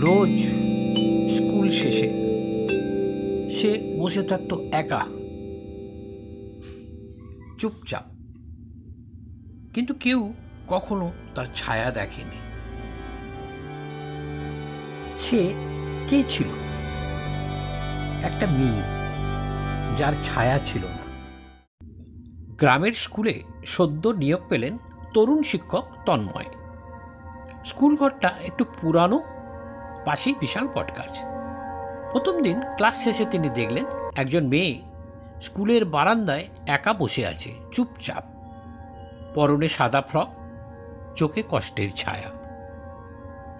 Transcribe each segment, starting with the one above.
রোজ school শেষে সে বসে থাকতো একা, চুপচাপ, কিন্তু কেউ কখনো তার ছায়া দেখেনি। সে কে ছিল? একটা মেয়ে যার ছায়া ছিল না। গ্রামের স্কুলে সদ্য নিয়োগ পেলেন তরুণ শিক্ষক তন্ময়। স্কুল ঘরটা একটু পুরানো, পাশেই বিশাল বটগাছ। প্রথম দিন ক্লাস শেষে তিনি দেখলেন একজন মেয়ে স্কুলের বারান্দায় একা বসে আছে, চুপচাপ, পরনে সাদা ফ্রক, চোখে কষ্টের ছায়া।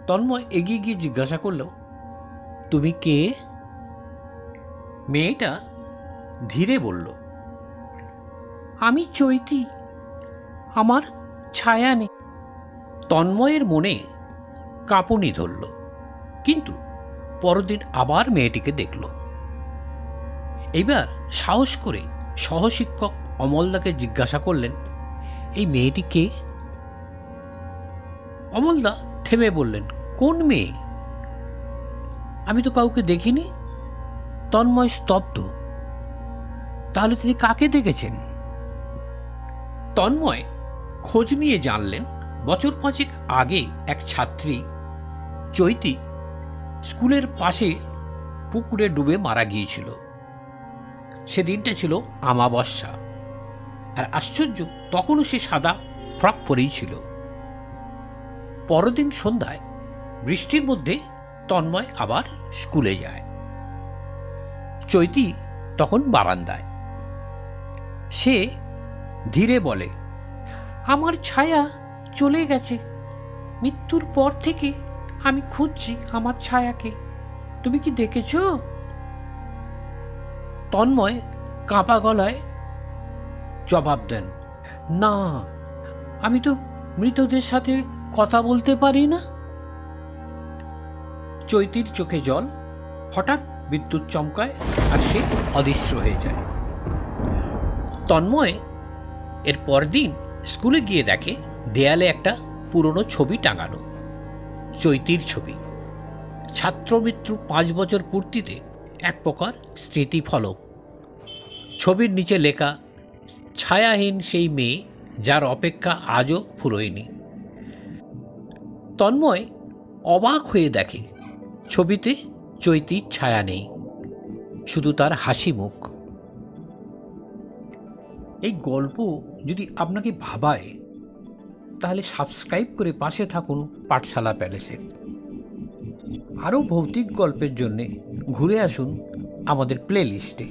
তন্ময় এগিয়ে গিয়ে জিজ্ঞাসা করল, তুমি কে? মেয়েটা ধীরে বলল, আমি চৈতি, আমার ছায়া নেই। তন্ময়ের মনে কাঁপুনি ধরল, কিন্তু পরদিন আবার মেয়েটিকে দেখল। এইবার সাহস করে সহশিক্ষক অমলদাকে জিজ্ঞাসা করলেন, এই মেয়েটি কে? অমলদা থেমে বললেন, কোন মেয়ে? আমি তো কাউকে দেখিনি। তন্ময় স্তব্ধ। তাহলে তিনি কাকে দেখেছেন? তন্ময় খোঁজ নিয়ে জানলেন, বছর 5 আগে এক ছাত্রী চৈতি স্কুলের পাশে পুকুরে ডুবে মারা গিয়েছিল। সেদিনটা ছিল আমাবস্যা, আর আশ্চর্য, তখনও সে সাদা ফ্রক পরেই ছিল। পরদিন সন্ধ্যায় বৃষ্টির মধ্যে তন্ময় আবার স্কুলে যায়। চৈতি তখন বারান্দায়। সে ধীরে বলে, আমার ছায়া চলে গেছে। মৃত্যুর পর থেকে আমি খুঁজছি আমার ছায়াকে। তুমি কি দেখেছ? তন্ময় কাঁপা গলায় জবাব দেন, না, আমি তো মৃতদের সাথে কথা বলতে পারি না। চৈতির চোখে জল। হঠাৎ বিদ্যুৎ চমকায় আর সে অদৃশ্য হয়ে যায়। তন্ময় এর পরদিন স্কুলে গিয়ে দেখে দেয়ালে একটা পুরনো ছবি টাঙানো, চৈতির ছবি। ছাত্রমৃত্যু 5 বছর পূর্তিতে এক প্রকার স্মৃতিফলক। ছবির নিচে লেখা, ছায়াহীন সেই মেয়ে যার অপেক্ষা আজও ফুরোয়নি। তন্ময় অবাক হয়ে দেখে ছবিতে চৈতির ছায়া নেই, শুধু তার হাসি মুখ। এই গল্প যদি আপনাকে ভাবায়, তাহলে সাবস্ক্রাইব করে পাশে থাকুন পাঠশালা প্যালেসের। আরও ভৌতিক গল্পের জন্যে ঘুরে আসুন আমাদের প্লে লিস্টে।